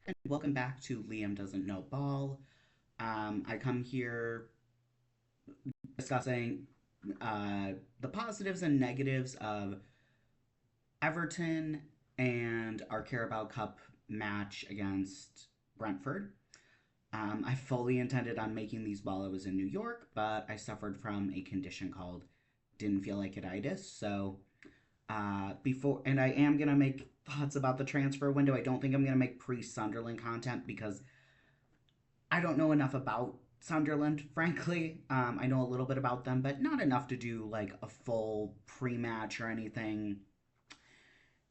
And welcome back to Liam Doesn't Know Ball. I come here discussing the positives and negatives of Everton and our Carabao Cup match against Brentford. I fully intended on making these while I was in New York, but I suffered from a condition called didn't feel like itis. So and I am gonna make thoughts about the transfer window. I don't think I'm gonna make pre-Sunderland content because I don't know enough about Sunderland, frankly. I know a little bit about them, but not enough to do like a full pre match or anything.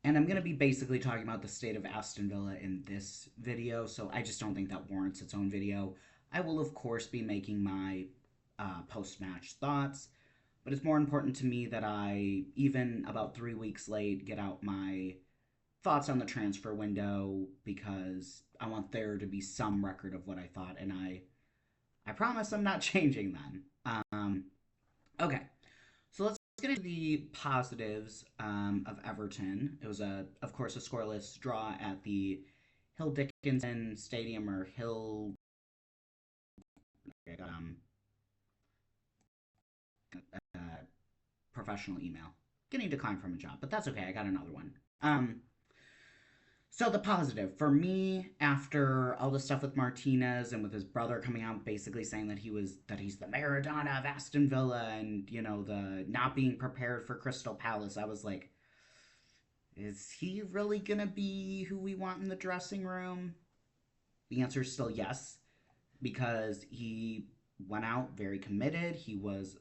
And I'm going to be basically talking about the state of Aston Villa in this video, so I just don't think that warrants its own video. I will, of course, be making my post match thoughts, but it's more important to me that I, even about 3 weeks late, get out my thoughts on the transfer window because I want there to be some record of what I thought, and I promise I'm not changing them. Okay, so let's get into the positives of Everton. It was of course, a scoreless draw at the Hill Dickinson Stadium or Hill. Um, uh, Professional email. Getting declined from a job, but that's okay. I got another one. So the positive for me after all the stuff with Martinez and with his brother coming out basically saying that he's the Maradona of Aston Villa and the not being prepared for Crystal Palace, I was like, is he really gonna be who we want in the dressing room? The answer is still yes because he went out very committed. He was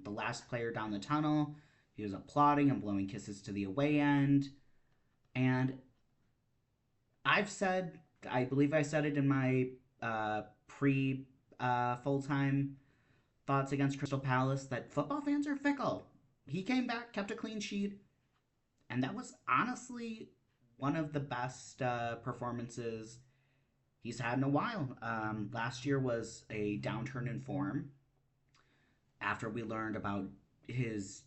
the last player down the tunnel. He was applauding and blowing kisses to the away end, and I've said, I believe I said it in my pre full time thoughts against Crystal Palace that football fans are fickle. He came back, kept a clean sheet, and that was honestly one of the best performances he's had in a while. Last year was a downturn in form after we learned about his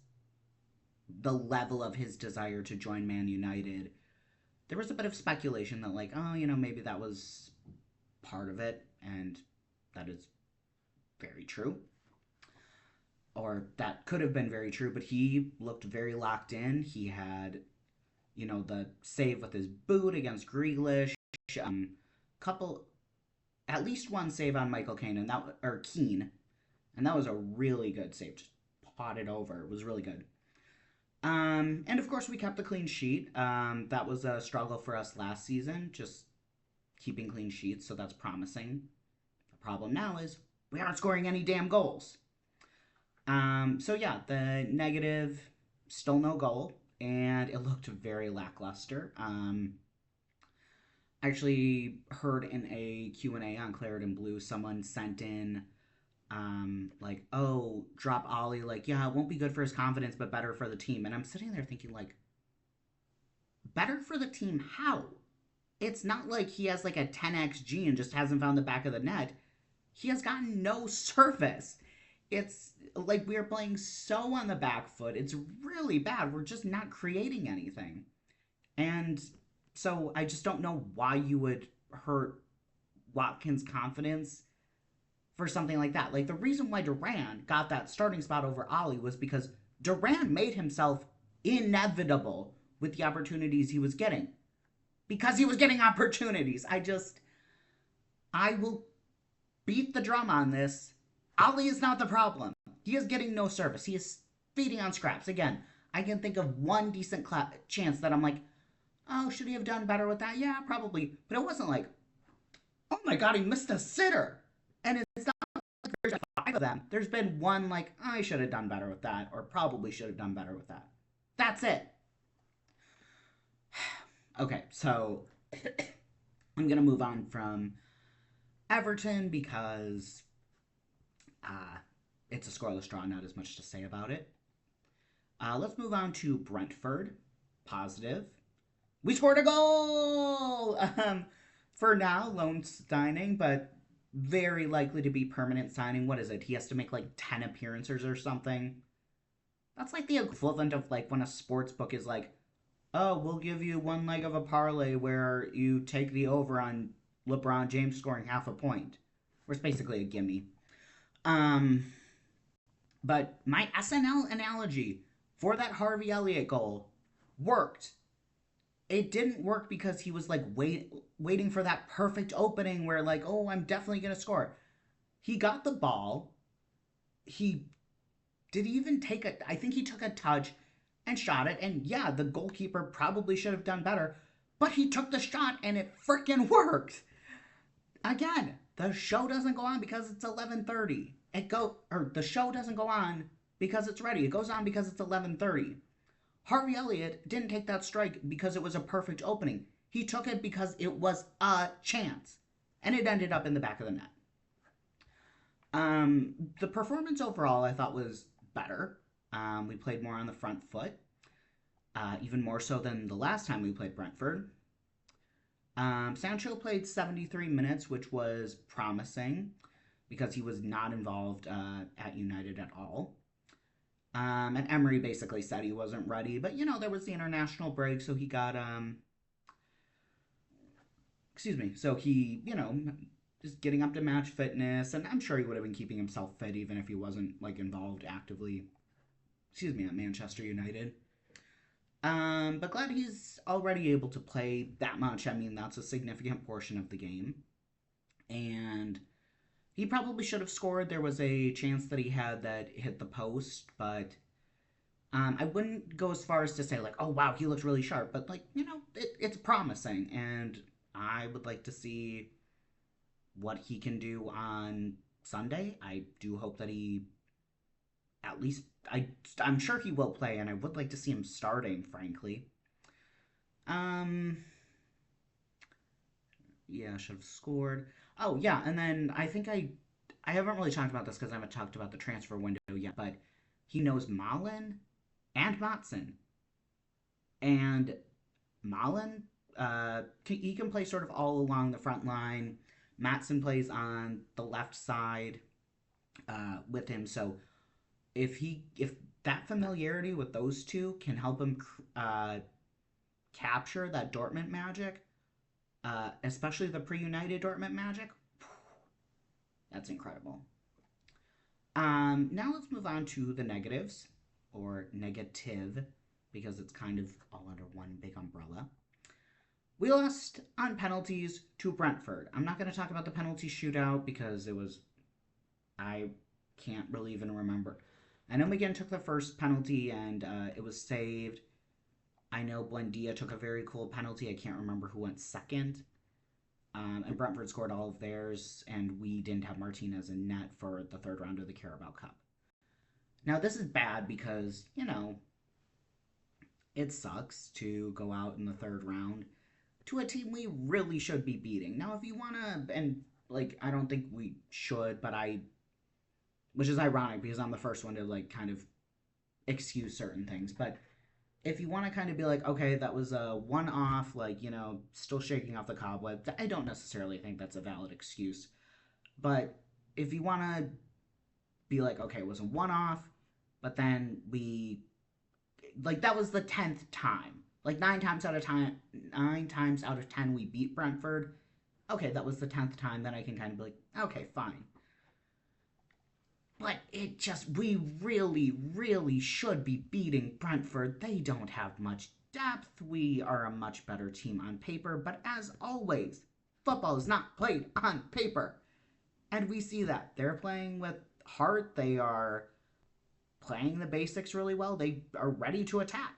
the level of his desire to join Man United. There was a bit of speculation that like, oh, maybe that was part of it, and that is very true. Or that could have been very true, but he looked very locked in. He had, the save with his boot against Grealish, couple, at least one save on Michael Caine, or Keane, and that was a really good save. Just potted over. It was really good. And of course, we kept the clean sheet. That was a struggle for us last season, just keeping clean sheets, so that's promising. The problem now is we aren't scoring any damn goals. So yeah, the negative, still no goal, and it looked very lackluster. I actually heard in a Q&A on Claret and Blue, someone sent in like, oh, drop Ollie, like, yeah, it won't be good for his confidence, but better for the team. And I'm sitting there thinking, like, better for the team how? It's not like he has like a 10xg and just hasn't found the back of the net. He has gotten no service. It's like we're playing so on the back foot. It's really bad. We're just not creating anything. And so I just don't know why you would hurt Watkins' confidence for something like that. Like the reason why Duran got that starting spot over Ollie was because Duran made himself inevitable with the opportunities he was getting. Because he was getting opportunities. I will beat the drum on this. Ollie is not the problem. He is getting no service. He is feeding on scraps. Again, I can think of one decent chance that I'm like, oh, should he have done better with that? Yeah, probably. But it wasn't like, oh my god, he missed a sitter. And it's not like there's five of them. There's been one like, oh, I should have done better with that, or probably should have done better with that. That's it. Okay, so I'm gonna move on from Everton because uh, it's a scoreless draw, not as much to say about it. Let's move on to Brentford. Positive. We scored a goal! For now, loan signing, but very likely to be permanent signing. What is it? He has to make like 10 appearances or something. That's like the equivalent of like when a sports book is like, oh, we'll give you one leg of a parlay where you take the over on LeBron James scoring half a point. Where it's basically a gimme. Um, but my SNL analogy for that Harvey Elliott goal worked. It didn't work because he was like waiting for that perfect opening where like, oh, I'm definitely gonna score. He got the ball. He did he even take a? I think he took a touch and shot it. And yeah, the goalkeeper probably should have done better, but he took the shot and it freaking worked. Again, the show doesn't go on because it's 11:30. The show doesn't go on because it's ready. It goes on because it's 11:30. Harvey Elliott didn't take that strike because it was a perfect opening. He took it because it was a chance, and it ended up in the back of the net. The performance overall I thought was better. We played more on the front foot, even more so than the last time we played Brentford. Sancho played 73 minutes, which was promising because he was not involved at United at all. And Emery basically said he wasn't ready, but there was the international break, so he got excuse me, so he just getting up to match fitness, and I'm sure he would have been keeping himself fit even if he wasn't like involved actively. Excuse me, at Manchester United. But glad he's already able to play that much. I mean, that's a significant portion of the game, and he probably should have scored. There was a chance that he had that hit the post, but I wouldn't go as far as to say like, oh wow, he looked really sharp. But like, it's promising, and I would like to see what he can do on Sunday. I do hope that he at least I'm sure he will play, and I would like to see him starting. Frankly, um, yeah, should have scored. Oh yeah, and then I haven't really talked about this because I haven't talked about the transfer window yet, but he knows Malin and Matson. And Malin, he can play sort of all along the front line. Matson plays on the left side with him. So if that familiarity with those two can help him capture that Dortmund magic, especially the pre-United Dortmund magic, that's incredible. Now let's move on to the negatives, or negative, because it's kind of all under one big umbrella. We lost on penalties to Brentford. I'm not going to talk about the penalty shootout because I can't really even remember. I know McGinn took the first penalty and it was saved. I know Buendia took a very cool penalty. I can't remember who went second. And Brentford scored all of theirs, and we didn't have Martinez in net for the third round of the Carabao Cup. Now, this is bad because, it sucks to go out in the third round to a team we really should be beating. Now, if you want to, and like, I don't think we should, but which is ironic because I'm the first one to like kind of excuse certain things, but if you want to kind of be like, okay, that was a one off, like, still shaking off the cobwebs, I don't necessarily think that's a valid excuse. But if you want to be like, okay, it was a one off, but then that was the 10th time. Like 9 times out of 10 we beat Brentford. Okay, that was the 10th time, then I can kind of be like, okay, fine. But we really, really should be beating Brentford. They don't have much depth. We are a much better team on paper. But as always, football is not played on paper. And we see that. They're playing with heart. They are playing the basics really well. They are ready to attack.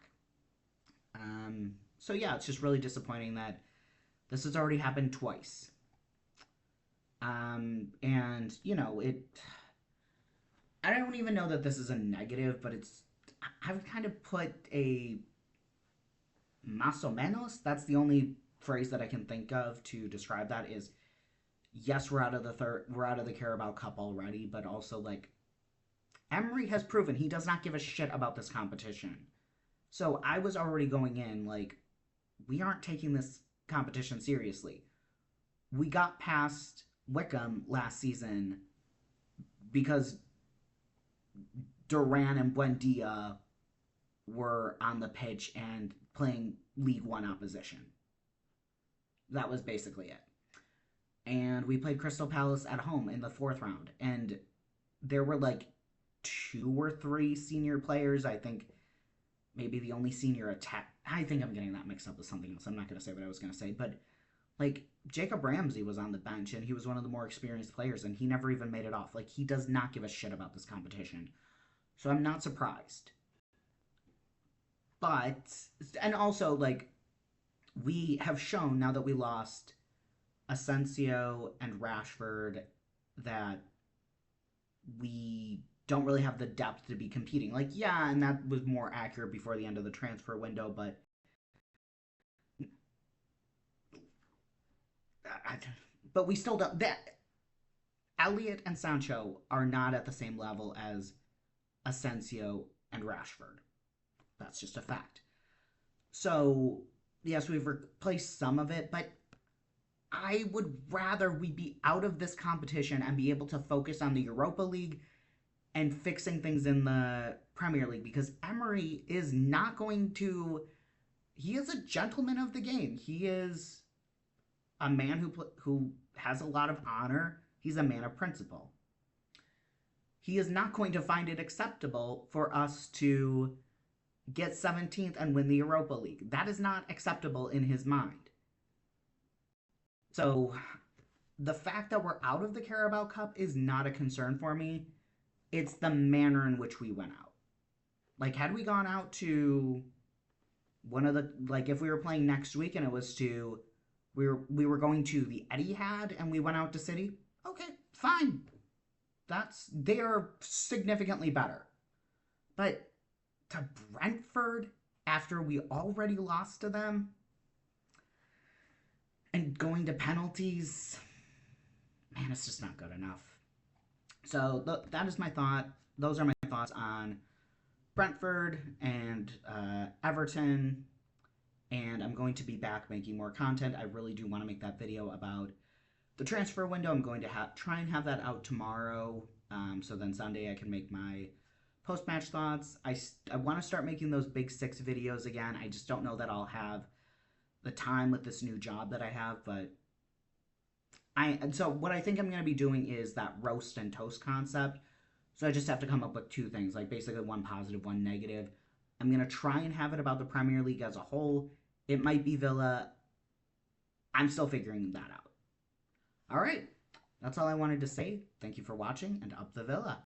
So yeah, it's just really disappointing that this has already happened twice. And, I don't even know that this is a negative, but I would kind of put a más o menos. That's the only phrase that I can think of to describe that is, yes, we're out of the Carabao Cup already, but also like Emery has proven he does not give a shit about this competition. So I was already going in like, we aren't taking this competition seriously. We got past Wickham last season because Duran and Buendia were on the pitch and playing League One opposition. That was basically it. And we played Crystal Palace at home in the fourth round. And there were like 2 or 3 senior players. I think maybe the only senior attack. I think I'm getting that mixed up with something else. I'm not going to say what I was going to say. But like Jacob Ramsey was on the bench and he was one of the more experienced players and he never even made it off. Like he does not give a shit about this competition. So I'm not surprised. But, and also like we have shown now that we lost Asensio and Rashford that we don't really have the depth to be competing. Like, yeah, and that was more accurate before the end of the transfer window, but we still don't. That Elliott and Sancho are not at the same level as Asensio and Rashford. That's just a fact. So yes, we've replaced some of it, but I would rather we be out of this competition and be able to focus on the Europa League and fixing things in the Premier League because Emery is not going to. He is a gentleman of the game. He is a man who has a lot of honor. He's a man of principle. He is not going to find it acceptable for us to get 17th and win the Europa League. That is not acceptable in his mind. So the fact that we're out of the Carabao Cup is not a concern for me. It's the manner in which we went out. Like, had we gone out to one of the, like, if we were playing next week and it was to, we were going to the Etihad and we went out to City, okay, fine. They are significantly better. But to Brentford, after we already lost to them, and going to penalties, man, it's just not good enough. So that is my thought. Those are my thoughts on Brentford and Everton. And I'm going to be back making more content. I really do want to make that video about the transfer window. I'm going to try and have that out tomorrow. So then Sunday I can make my post-match thoughts. I want to start making those Big Six videos again. I just don't know that I'll have the time with this new job that I have, but so what I think I'm going to be doing is that roast and toast concept. So I just have to come up with 2 things, like basically one positive, one negative. I'm going to try and have it about the Premier League as a whole. It might be Villa. I'm still figuring that out. All right. That's all I wanted to say. Thank you for watching, and up the Villa.